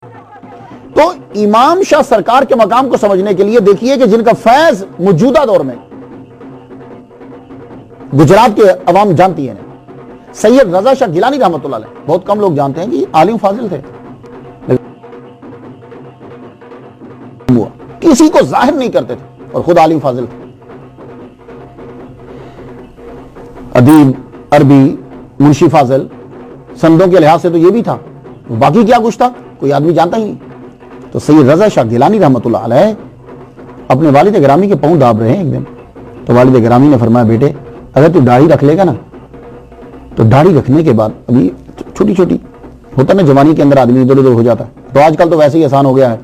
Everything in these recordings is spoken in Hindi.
तो इमाम शाह सरकार के मकाम को समझने के लिए देखिए कि जिनका फैज मौजूदा दौर में गुजरात के अवाम जानती है, सैयद रजा शाह गिलानी रहमतुल्लाह अलैह, बहुत कम लोग जानते हैं कि आलिम फाजिल थे, किसी को जाहिर नहीं करते थे और खुद आलिम फाजिल थे। अदीब, अरबी, मुंशी फाजिल, संदों के लिहाज से तो ये भी था, बाकी क्या कुछ था कोई आदमी जानता ही नहीं। तो सैयद रजा शाह गिलानी रहमतुल्लाह अलैह अपने वालिद गिरामी के पांव दाब रहे हैं एक दिन, तो वालिद गिरामी ने फरमाया, बेटे अगर तू दाढ़ी रख लेगा ना, तो दाढ़ी रखने के बाद अभी छोटी छोटी होता ना जवानी के अंदर आदमी इधर उधर हो जाता है, तो आजकल तो वैसे ही आसान हो गया है,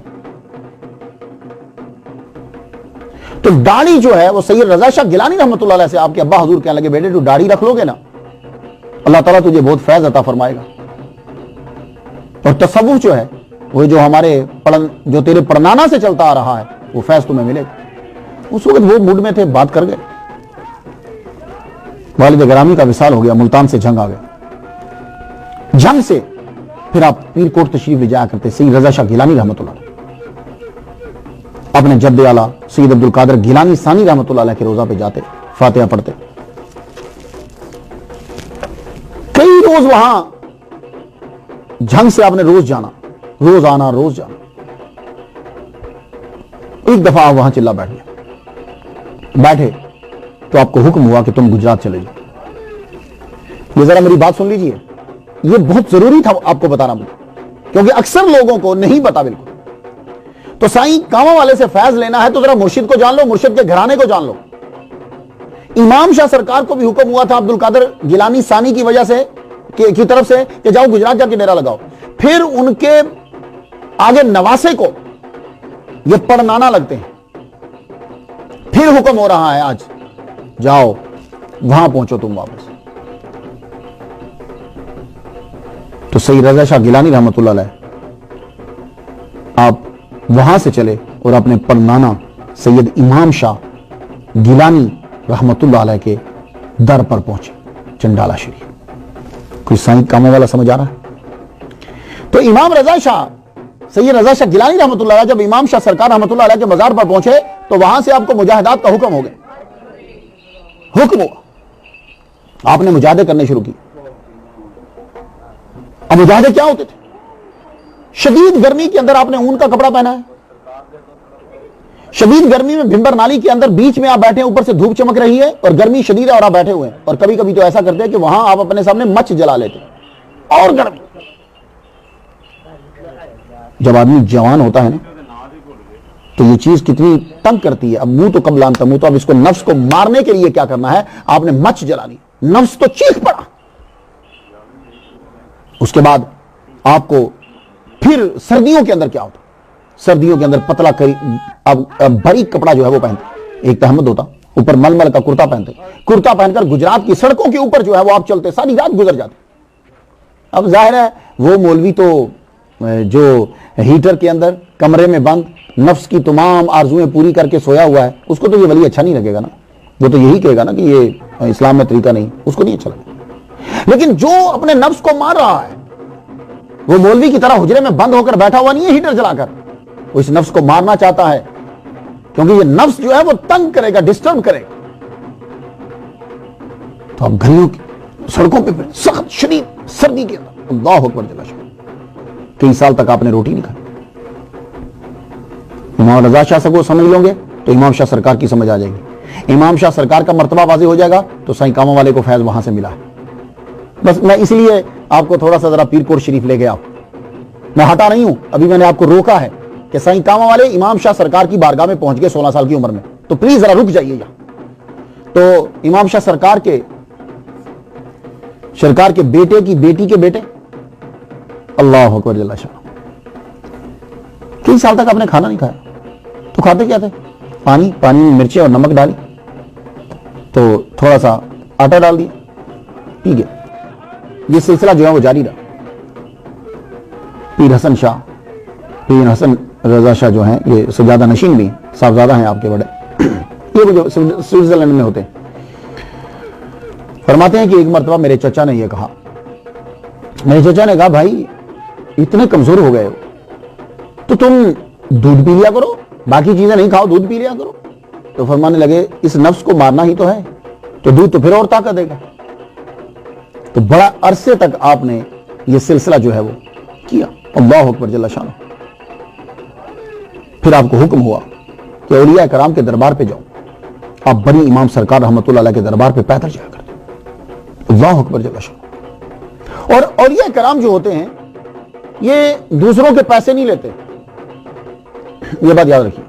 तो दाढ़ी जो है वो सैयद रजा शाह गिलानी रहमतुल्लाह अलैह से आपके अब्बा हुजूर कहने लगे, बेटे तू दाढ़ी रख लोगे ना, अल्लाह ताला तुझे बहुत फैज अता फरमाएगा, और तसव्वुफ जो है वो जो हमारे जो तेरे पड़नाना से चलता आ रहा है वो फैज तुम्हें मिलेगा। उस वक्त वो मूड में थे, बात कर गए, वालिद गिरामी का विसाल हो गया, मुल्तान से जंग आ गया, जंग से फिर आप पीरकोट तशरीफ ले जाया करते सैयद रजा शाह गिलानी रहमतुल्लाह अलैह अपने जद्द आला सैयद अब्दुल कादिर गिलानी सानी रहमतुल्लाह अलैह के रोजा पे जाते, फातिहा पढ़ते, कई रोज वहां जंग से आपने रोज जाना, रोज आना, रोज जाना। एक दफा आप वहां चिल्ला बैठे तो आपको हुक्म हुआ कि तुम गुजरात चले जाओ। ये जरा मेरी बात सुन लीजिए, ये बहुत जरूरी था आपको बताना मुझे, क्योंकि अक्सर लोगों को नहीं पता बिल्कुल। तो साईं कामा वाले से फैज लेना है तो जरा मुर्शिद को जान लो, मुर्शिद के घराने को जान लो। इमाम शाह सरकार को भी हुक्म हुआ था अब्दुल कादिर गिलानी सानी की वजह से की तरफ से कि जाओ गुजरात जाके डेरा लगाओ। फिर उनके आगे नवासे को ये पड़नाना लगते हैं, फिर हुक्म हो रहा है आज जाओ वहां पहुंचो तुम वापस। तो सैयद रजा शाह गिलानी रहमतुल्लाह अलैह आप वहां से चले और अपने पड़नाना सैयद इमाम शाह गिलानी रहमतुल्लाह अलैह के दर पर पहुंचे, चंडाला शरीफ। कोई साईं कामों वाला समझ आ रहा है? तो इमाम रजा शाह सैयद रजा शाह गिलानी रहमतुल्लाह अलैह जब इमाम शाह सरकार रहमतुल्लाह अलैह के मजार पर पहुंचे तो वहां से आपको मुजाहिदात का हुक्म हो गया, हुक्म हुआ, आपने मुजाहिदे करने शुरू किए। अब मुजाहिदे क्या होते थे? शदीद गर्मी के अंदर आपने ऊन का कपड़ा पहना है, शदीद गर्मी में भिंबर नाली के अंदर बीच में आप बैठे हैं, ऊपर से धूप चमक रही है और गर्मी शदीद है और आप बैठे हुए हैं, और कभी कभी तो ऐसा करते हैं कि वहां आप अपने सामने मच जला लेते हैं और गर्मी। जब आदमी जवान होता है ना तो ये चीज कितनी तंग करती है। अब मुंह तो कब लानता मुंह, तो अब इसको नफ्स को मारने के लिए क्या करना है, आपने मच जला ली, नफ्स तो चीख पड़ा। उसके बाद आपको फिर सर्दियों के अंदर क्या होता, सर्दियों के अंदर पतला करी अब बारीक कपड़ा जो है वो पहनते, एक तहमद होता, ऊपर मलमल का कुर्ता पहनते, कुर्ता पहनकर गुजरात की सड़कों के ऊपर जो है वो आप चलते, सारी रात गुजर जाते। अब जाहिर है वो मौलवी तो जो हीटर के अंदर कमरे में बंद नफ्स की तमाम आरजुएं पूरी करके सोया हुआ है, उसको तो ये वली अच्छा नहीं लगेगा ना, वो तो यही कहेगा ना कि ये इस्लाम में तरीका नहीं, उसको नहीं अच्छा लगेगा। लेकिन जो अपने नफ्स को मार रहा है वो मौलवी की तरह हुजरे में बंद होकर बैठा हुआ नहीं है हीटर जलाकर, वो इस नफ्स को मारना चाहता है, क्योंकि ये नफ्स जो है वो तंग करेगा, डिस्टर्ब करेगा। तो अब गलियों की सड़कों पे सख्त शदीद सर्दी के अंदर अल्लाह अकबर जल्ल शाह, कई साल तक आपने रोटी नहीं खाई। इमाम रजा शाह से को समझ लोगे तो इमाम शाह सरकार की समझ आ जाएगी, इमाम शाह सरकार का मर्तबा वाज़े हो जाएगा तो साईं कामा वाले को फैज वहां से मिला है। बस मैं इसलिए आपको थोड़ा सा जरा पीरकोट शरीफ ले गया, मैं हटा नहीं हूं, अभी मैंने आपको रोका है कि साईं कामा वाले इमाम शाह सरकार की बारगाह में पहुंच गए 16 साल की उम्र में, तो प्लीज जरा रुक जाइए यहां। तो इमाम शाह सरकार के बेटे की बेटी के बेटे, अल्लाह अकबर जल्ल शाह, कई साल तक आपने खाना नहीं खाया, तो खाते क्या थे, पानी में मिर्ची और नमक डाली, तो थोड़ा सा आटा डाल दिया, पी गया। ये सिलसिला जो है वो जारी रहा। पीर हसन रजा शाह जो हैं, ये सजादा नशीन भी साहबजादा हैं आपके बड़े, ये जो स्विट्जरलैंड में होते हैं, फरमाते हैं कि एक मरतबा मेरे चचा ने यह कहा, मेरे चचा ने कहा भाई इतने कमजोर हो गए हो, तो तुम दूध पी लिया करो, बाकी चीजें नहीं खाओ, दूध पी लिया करो। तो फरमाने लगे इस नफ्स को मारना ही तो है, तो दूध तो फिर और ताकत देगा। तो बड़ा अरसे तक आपने ये सिलसिला जो है वो किया। अल्लाह अकबर जल्ल शान। फिर आपको हुक्म हुआ कि औलिया कराम के दरबार पे जाओ। आप बड़ी इमाम सरकार रहमतुल्लाह अलैह के दरबार पे पैदल जाया करते। अल्लाह अकबर जल्ल शान। और औलिया कराम जो होते हैं ये दूसरों के पैसे नहीं लेते, ये बात याद रखिए।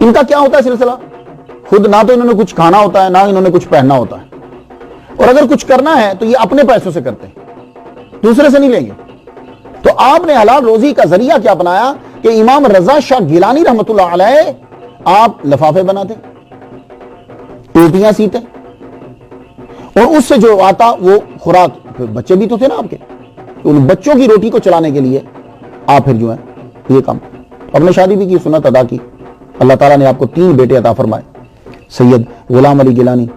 इनका क्या होता है सिलसिला, खुद ना तो इन्होंने कुछ खाना होता है, ना इन्होंने कुछ पहनना होता है, और अगर कुछ करना है तो ये अपने पैसों से करते हैं, दूसरे से नहीं लेंगे। तो आपने हलाल रोजी का जरिया क्या बनाया कि इमाम रजा शाह गिलानी रहमतुल्लाह अलैह आप लफाफे बनाते, टोपियां सीते, और उससे जो आता वो खुराक, फिर बच्चे भी तो थे ना आपके, तो उन बच्चों की रोटी को चलाने के लिए आप फिर जो है ये काम। अपने शादी भी की, सुन्नत अदा की। अल्लाह ताला ने आपको 3 बेटे अता फरमाए, सैयद गुलाम अली गिलानी,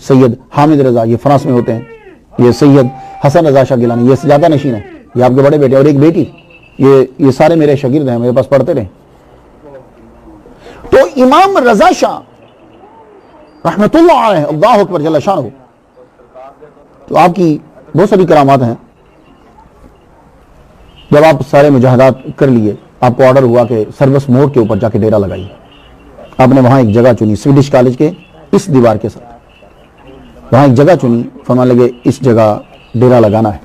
सैयद हामिद रजा, ये फ्रांस में होते हैं, ये सैयद हसन रजा शाह गिलानी, ये सजादा नशीन है, ये आपके बड़े बेटे, और एक बेटी, ये सारे मेरे शागिर्द हैं, मेरे पास पढ़ते रहे। तो इमाम रजा शाह रहमतुल्लाह अलैह, अल्लाह अकबर जल्ल शानहू, तो आपकी बहुत सारी करामात हैं। जब आप सारे मुजाहिदात कर लिए, आपको ऑर्डर हुआ कि सर्विस मोड़ के ऊपर जाके डेरा लगाइए। आपने वहां एक जगह चुनी, स्वीडिश कॉलेज के इस दीवार के साथ वहां एक जगह चुनी, फरमान लगे इस जगह डेरा लगाना है।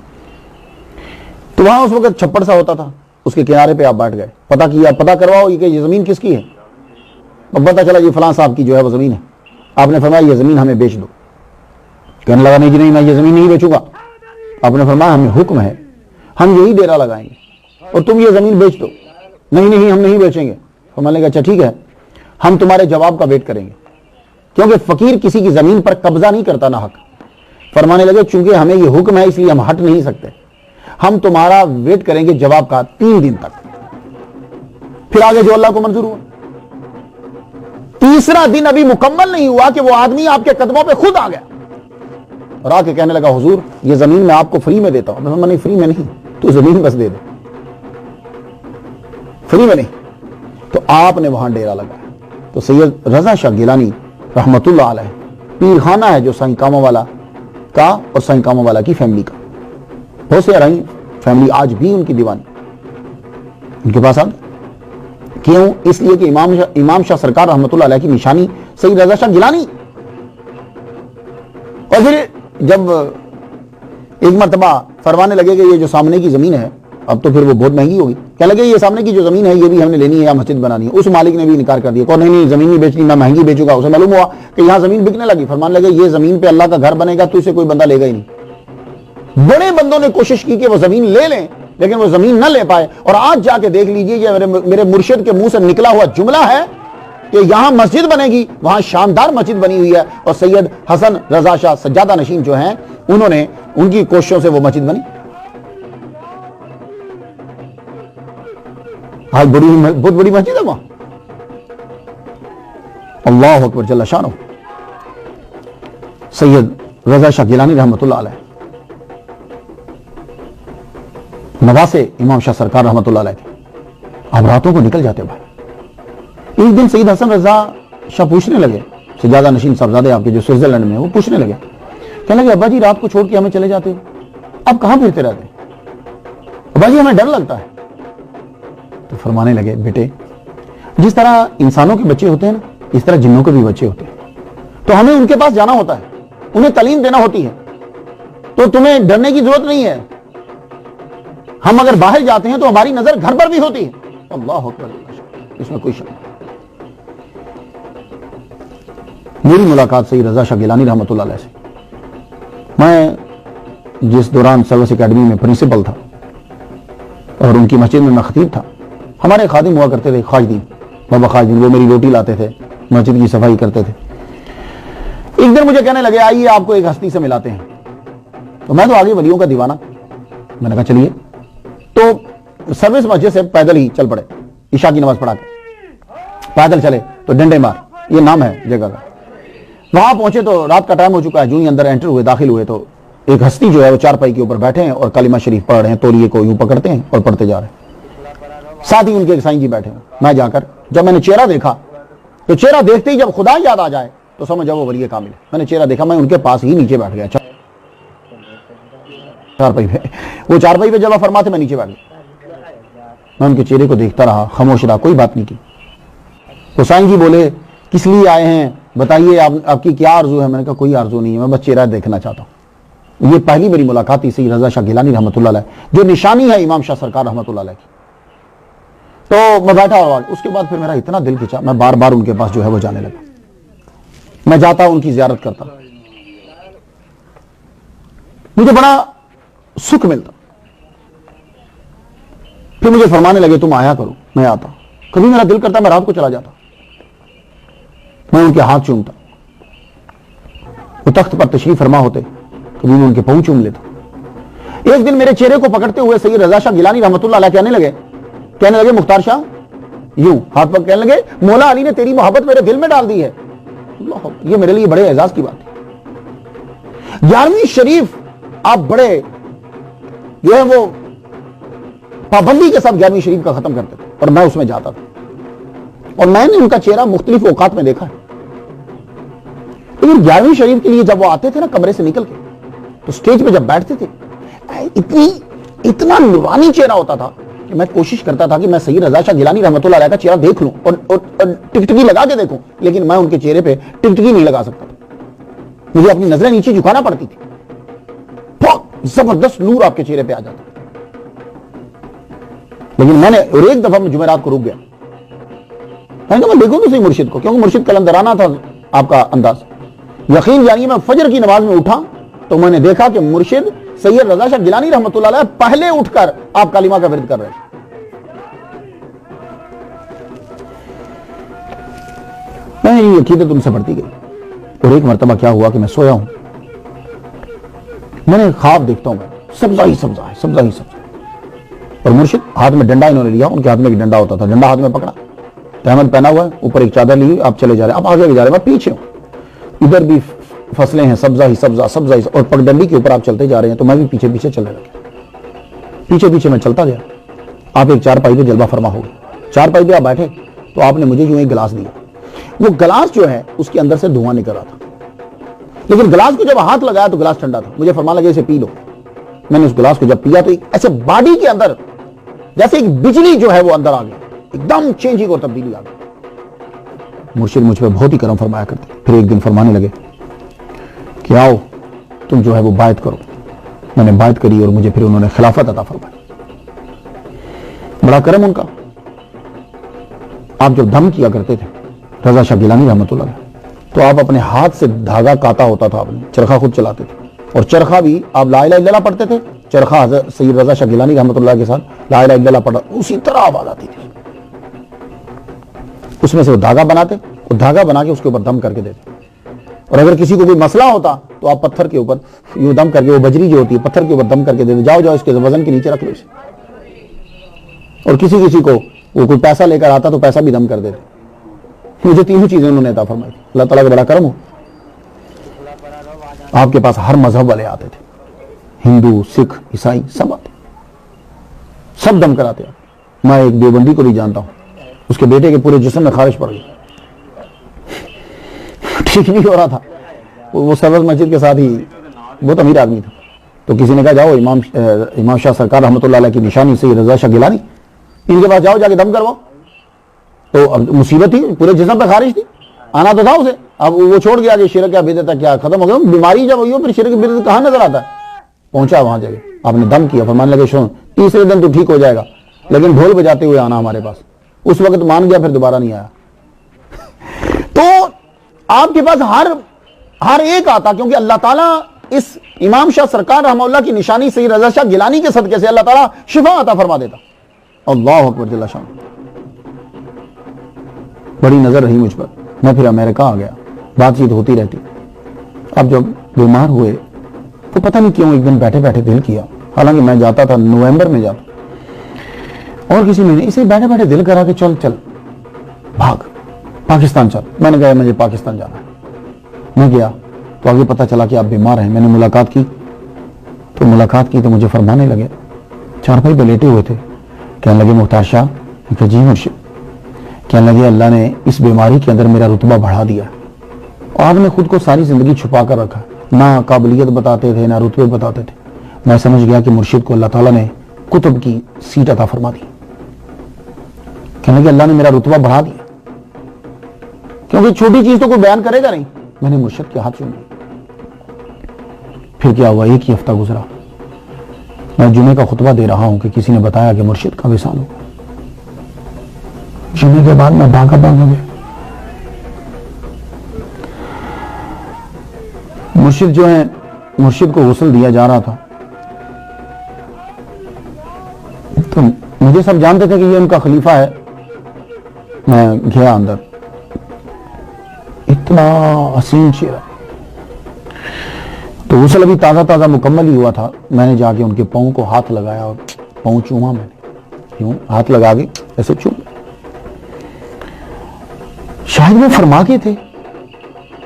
तो वहां उस वक्त छप्पड़ सा होता था, उसके किनारे पे आप बैठ गए, पता किया, पता करवाओ कि ये जमीन किसकी है। अब पता चला ये फलां साहब की जो है वो जमीन है। आपने फरमाया ये जमीन हमें बेच दो। कहने लगा नहीं जी नहीं, मैं ये जमीन नहीं बेचूंगा। आपने फरमाया हमें हुक्म है, हम यही डेरा लगाएंगे और तुम ये जमीन बेच दो। नहीं नहीं, हम नहीं बेचेंगे। फरमाने लगा अच्छा ठीक है, हम तुम्हारे जवाब का वेट करेंगे, क्योंकि फकीर किसी की जमीन पर कब्जा नहीं करता ना हक। फरमाने लगे चूंकि हमें यह हुक्म है इसलिए हम हट नहीं सकते, हम तुम्हारा वेट करेंगे जवाब का 3 दिन तक। फिर आगे जो अल्लाह को मंजूर हुआ। तीसरा दिन अभी मुकम्मल नहीं हुआ कि वो आदमी आपके कदमों पे खुद आ गया और आके कहने लगा हुजूर ये जमीन मैं आपको फ्री में देता हूं। नहीं फ्री में नहीं, तो जमीन बस दे दे, फ्री में नहीं। तो आपने वहां डेरा लगाया। तो सैयद रजा शाह गिलानी रहमतुल्लाह अलैह पीर खाना है जो साईं कामा वाला का और साईं कामा वाला की फैमिली का, बहुत से रही फैमिली आज भी उनकी दीवानी उनके पास आते। क्यों? इसलिए कि इमाम शाह सरकार रहमतुल्लाह अलैह की निशानी सैयद रजा शाह गिलानी। और फिर जब एक मरतबा फरमाने लगे कि ये जो सामने की जमीन है अब तो फिर वो बहुत महंगी होगी, क्या लगे ये सामने की जो जमीन है ये भी हमने लेनी है या मस्जिद बनानी है। उस मालिक ने भी इनकार कर दिया, कौन नहीं जमीन नहीं बेचनी, मैं महंगी बेचूंगा। उसे मालूम हुआ कि यहां जमीन बिकने लगी। फरमाने लगे ये जमीन पे अल्लाह का घर बनेगा तो इसे कोई बंदा लेगा ही नहीं। बड़े बंदों ने कोशिश की कि वो जमीन ले लें, लेकिन वो जमीन न ले पाए। और आज जाके देख लीजिए ये मेरे मुर्शिद के मुंह से निकला हुआ जुमला है कि यहां मस्जिद बनेगी, वहां शानदार मस्जिद बनी हुई है। और सैयद हसन रजा शाह सज्जादा नशीन जो हैं उन्होंने उनकी कोशिशों से वो मस्जिद बनी। आज बहुत बड़ी मस्जिद है वहां। अल्लाह अकबर जल्ल शानो। सैयद रजा शाह गिलानी रहमतुल्लाह अलैह नवासे इमाम शाह सरकार रहमतुल्लाह अलैह के। अब रातों को निकल जाते भाई। एक दिन सैयद हसन रजा शाह पूछने लगे, सज्जादा नशीन साहबजादे आपके जो स्विट्जरलैंड में, वो पूछने लगे, कहने लगे अब्बा जी रात को छोड़ के हमें चले जाते हो, अब कहां फिरते रहते? अब्बा जी हमें डर लगता है। तो फरमाने लगे बेटे जिस तरह इंसानों के बच्चे होते हैं ना, इस तरह जिन्नों के भी बच्चे होते हैं, तो हमें उनके पास जाना होता है, उन्हें तालीम देना होती है, तो तुम्हें डरने की जरूरत नहीं है। हम अगर बाहर जाते हैं तो हमारी नजर घर पर भी होती है। अल्लाह अकबर, इसमें कोई शक नहीं। मेरी मुलाकात सैयद रजा शाह गिलानी रहमतुल्लाह अलैह से, मैं जिस दौरान सर्विस एकेडमी में प्रिंसिपल था और उनकी मस्जिद में मैं खतीब था, हमारे खादिम हुआ करते थे खाजदीन, बाबा खाजदीन, वो मेरी रोटी लाते थे, मस्जिद की सफाई करते थे। एक दिन मुझे कहने लगे आइए आपको एक हस्ती से मिलाते हैं। तो मैं तो आगे वलियों का दीवाना, मैंने कहा चलिए। तो सर्विस मस्जिद से पैदल ही चल पड़े, ईशा की नमाज पढ़ा के पैदल चले तो डंडे मार, ये नाम है जगह का। वहां पहुंचे तो रात का टाइम हो चुका है। जो ही अंदर एंटर हुए, दाखिल हुए, तो एक हस्ती जो है वो चारपाई के ऊपर बैठे हैं और कलिमा शरीफ पढ़ रहे हैं, तौलिए को यूं पकड़ते हैं और पढ़ते जा रहे हैं। साथ ही उनके एक साईं जी बैठे हैं। मैं जाकर जब मैंने चेहरा देखा तो चेहरा देखते ही जब खुदा याद आ जाए तो समझ जाओ वो वली कामिल है। मैंने चेहरा देखा, मैं उनके पास ही नीचे बैठ गया चारपाई पे। वो चारपाई पे जब फरमाते मैं नीचे बैठ गया। मैं उनके चेहरे को देखता रहा, खामोश रहा, कोई बात नहीं की। तो साईं जी बोले किस लिए आए हैं बताइए, आपकी क्या आरजू है? मैंने कहा कोई आरजू नहीं है, मैं बस चेहरा देखना चाहता हूँ। ये पहली मेरी मुलाकात थी सैयद रज़ा शाह गिलानी रहमतुल्लाह अलैह, जो निशानी है इमाम शाह सरकार रहमतुल्लाह अलैह की। तो मैं बैठा और उसके बाद फिर मेरा इतना दिल खिंचा, मैं बार बार उनके पास जो है वो जाने लगा। मैं जाता, उनकी जियारत करता, मुझे बड़ा सुख मिलता। फिर मुझे फरमाने लगे तुम आया करो। मैं आता, कभी मेरा दिल करता मैं रात को चला जाता, मैं उनके हाथ चूमता। वो तख्त पर तशरीफ फरमा होते, कभी मैं उनके पांव चूम लेता। एक दिन मेरे चेहरे को पकड़ते हुए सैयद रज़ा शाह गिलानी रहमतुल्लाह अलैह कहने लगे मुख्तार शाह, यूं हाथ पर कहने लगे मौला अली ने तेरी मोहब्बत मेरे दिल में डाल दी है। ये मेरे लिए बड़े एजाज की बात है। 11वीं शरीफ आप बड़े जो है वो पाबंदी के साथ 11वीं शरीफ का खत्म करते थे और मैं उसमें जाता था और मैंने उनका चेहरा मुख्तलिफ औकात में देखा है। लेकिन 11वीं शरीफ के लिए जब वो आते थे ना कमरे से निकल के, तो स्टेज पे जब बैठते थे इतना नूरानी चेहरा होता था कि मैं कोशिश करता था कि मैं सैयद रज़ा शाह गिलानी रहमतुल्लाह अलैह का चेहरा देख लूं और टिकटकी लगा के देखूं, लेकिन मैं उनके चेहरे पे टिकटकी नहीं लगा सकता था। मुझे अपनी नजरें नीचे झुकाना पड़ती थी, बहुत जबरदस्त नूर आपके चेहरे पे आ जाता। लेकिन मैंने और एक दफा मैं जुमेरात को रुक गया, मैंने कहा मैं देखूं तो सही मुर्शिद को, क्योंकि मुर्शिद कलंदराना था आपका अंदाज। यकीन जानिए मैं फजर की नमाज में उठा तो मैंने देखा कि मुर्शिद सैयद रज़ा शाह गिलानी रहमतुल्लाह अलैह पहले उठकर आप कालिमा का विर्द कर रहे थे। मैं ये अकीदत तुमसे बढ़ती गई। और एक मरतबा क्या हुआ कि मैं सोया हूं, मैंने ख्वाब देखता हूं, मैं सब्जा ही सब्जा है, सब्जा ही सब्जा। और मुर्शिद हाथ में डंडा इन्होंने लिया, उनके हाथ में एक डंडा होता था, डंडा हाथ में पकड़ा, तहमद पहना हुआ है, ऊपर एक चादर ली, आप चले जा रहे, आप आगे भी जा रहे, मैं पीछे हूं, इधर भी फसलें हैं, सब्जा ही सब्जा, सब्जा ही, और पगडंडी के ऊपर आप चलते जा रहे हैं। तो मैं भी पीछे पीछे चलने लगा, पीछे पीछे मैं चलता गया। आप एक चारपाई पे जलवा फरमा हो गए, चारपाई पे आप बैठे तो आपने मुझे यूं एक गिलास दिया। वो गिलास जो है उसके अंदर से धुआं निकल रहा था, लेकिन गिलास को जब हाथ लगाया तो गिलास ठंडा था। मुझे फरमा लगे इसे पी लो। मैंने उस गिलास को जब पिया तो ऐसे बॉडी के अंदर जैसे एक बिजली जो है वो अंदर आ गई, एकदम चेंजिंग और तब्दीली आ गई। मुर्शिद मुझ पर बहुत ही करम फरमाया करते। फिर एक दिन फरमाने लगे कि आओ तुम जो है वो बायत करो। मैंने बायत करी और मुझे फिर उन्होंने खिलाफत अता फरमाई। बड़ा करम उनका। आप जब दम किया करते थे रज़ा शाह गिलानी रहमतुल्लाह अलैह, तो आप अपने हाथ से धागा काता होता था, आपने चरखा खुद चलाते थे, और चरखा भी आप ला इलाहा इल्लल्लाह पढ़ते थे, चरखा सैयद रज़ा शाह गिलानी रहमतुल्लाह के साथ ला इलाहा इल्लल्लाह पढ़ा, उसी तरह आवाज आती थी। उसमें से वो धागा बनाते और धागा बना के उसके ऊपर दम करके देते। और अगर किसी को कोई मसला होता तो आप पत्थर के ऊपर यूं दम करके, वो बजरी जो होती है पत्थर के ऊपर दम करके देते, जाओ जाओ इसके वजन के नीचे रख लो इसे। और किसी किसी को वो कोई पैसा लेकर आता तो पैसा भी दम कर देते। मुझे तीनों चीजें उन्होंने अता फरमाई। अल्लाह ताला का बड़ा करम हो। आपके पास हर मजहब वाले आते थे, हिंदू, सिख, ईसाई सब आते, सब दम कराते। मैं एक देवबंदी को भी जानता हूं, उसके बेटे के पूरे जिस्म में खारिश पड़ गई, ठीक नहीं हो रहा था। वो सरवत मस्जिद के साथ ही बहुत अमीर आदमी था। तो किसी ने कहा जाओ इमाम शाह सरकार रहमतुल्लाह अलैह की निशानी सैयद रज़ा शाह गिलानी, इनके पास जाओ, जाके दम करवाओ। तो अब मुसीबत थी, पूरे जिस्म पे खारिश थी, आना तो था उसे। अब वो छोड़ गया कि शिरक क्या बिदअत क्या खत्म हो गया। बीमारी जब हुई हो फिर शिरक बिदअत कहां नजर आता है। पहुंचा वहां जगह, आपने दम किया, फरमाने लगे सुन तीसरे दिन तो ठीक हो जाएगा, लेकिन ढोल बजाते हुए आना हमारे पास। उस वक्त मान गया, फिर दोबारा नहीं आया। तो आपके पास हर एक आता, क्योंकि अल्लाह ताला इस इमाम शाह सरकार रहमतुल्लाह की निशानी सैयद रज़ा शाह गिलानी के सदके से अल्लाह ताला शिफा अता फरमा देता। अल्लाह अकबर जल्ला शान। बड़ी नजर रही मुझ पर। मैं फिर अमेरिका आ गया, बातचीत होती रहती। अब जब बीमार हुए तो पता नहीं क्यों एक दिन बैठे बैठे दिल किया, हालांकि मैं जाता था नवंबर में जाता, और किसी महीने इसे बैठे बैठे दिल करा कि चल चल भाग पाकिस्तान चल। मैंने कहा मुझे पाकिस्तान जाना है। मैं गया तो आगे पता चला कि आप बीमार हैं। मैंने मुलाकात की तो मुझे फरमाने लगे, चारपाई पे लेटे हुए थे, कहने लगे मुख्तार शाह कहा जी मुर्शिद। कहने लगे अल्लाह ने इस बीमारी के अंदर मेरा रुतबा बढ़ा दिया और आपने खुद को सारी जिंदगी छुपा कर रखा, ना काबिलियत बताते थे ना रुतबे बताते थे। मैं समझ गया कि मुर्शिद को अल्लाह ताला ने कुतुब की सीट अता फरमा दी। कहने लगे अल्लाह ने मेरा रुतबा बढ़ा दिया, क्योंकि छोटी चीज तो कोई बयान करेगा नहीं। मैंने मुर्शिद के हाथ चूम लिए। फिर क्या हुआ, एक ही हफ्ता गुजरा, मैं जुमे का खुतबा दे रहा हूं कि किसी ने बताया कि मुर्शिद का विसाल हो। जुमे के बाद मैं भागा गया। मुर्शिद जो है, मुर्शिद को गुस्ल दिया जा रहा था, तो मुझे सब जानते थे कि ये उनका खलीफा है। मैं गया अंदर, इतना हसीन चेहरा, तो गुस्ल अभी ताजा ताजा मुकम्मल ही हुआ था। मैंने जाके उनके पांव को हाथ लगाया और पांव चूमा। मैंने क्यों हाथ लगा के ऐसे चूम, शायद वो फरमा के थे,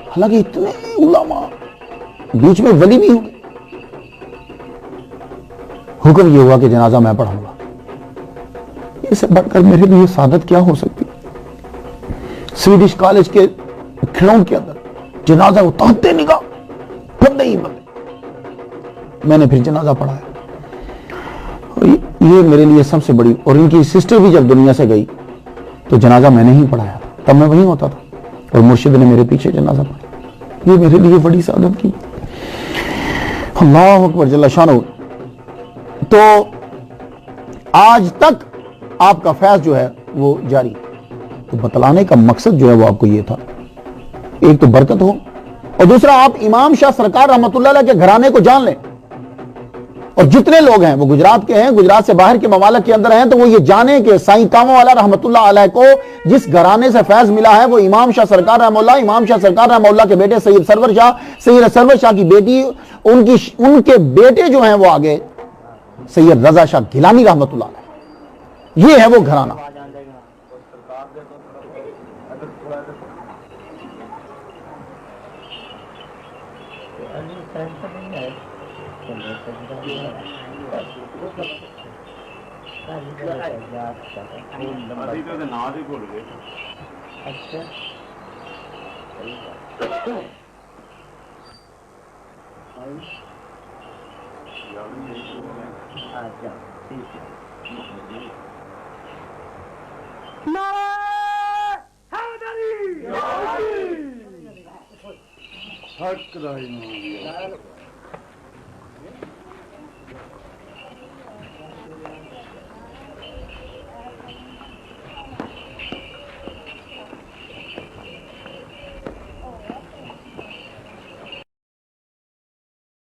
हालांकि इतने उलमा बीच में वली भी हुए। हुक्म ये हुआ कि जनाजा मैं पढ़ाऊंगा। इससे बढ़कर मेरे लिए सादत क्या हो सकती। स्वीडिश कॉलेज के ग्राउंड के अंदर जनाजा उतारते निगाह, बंदे ही बंदे। मैंने फिर जनाजा पढ़ाया। ये मेरे लिए सबसे बड़ी, और इनकी सिस्टर भी जब दुनिया से गई तो जनाजा मैंने ही पढ़ाया, तब मैं वहीं होता था और मुर्शिद ने मेरे पीछे जनाजा पढ़ा। ये मेरे लिए बड़ी सादत की। अल्लाह अकबर जल्ल शानो। तो आज तक आपका फैज जो है वो जारी। तो बतलाने का मकसद जो है वो आपको ये था, एक तो बरकत हो, और दूसरा आप इमाम शाह सरकार रहमतुल्लाह अलैह के घराने को जान लें। और जितने लोग हैं वो गुजरात के हैं, गुजरात से बाहर के ममालिक के अंदर हैं, तो वो ये जाने कि साईं कामावाला रहमतुल्लाह अलैह को जिस घराने से फैज मिला है वो इमाम शाह सरकार रहमतुल्लाह, इमाम शाह सरकार रहमतुल्लाह के बेटे सैयद सरवर शाह की बेटी, उनके बेटे जो हैं वो आगे सैयद रजा शाह गिलानी रहमतुल्लाह अलैह, ये है वो घराना। हक रही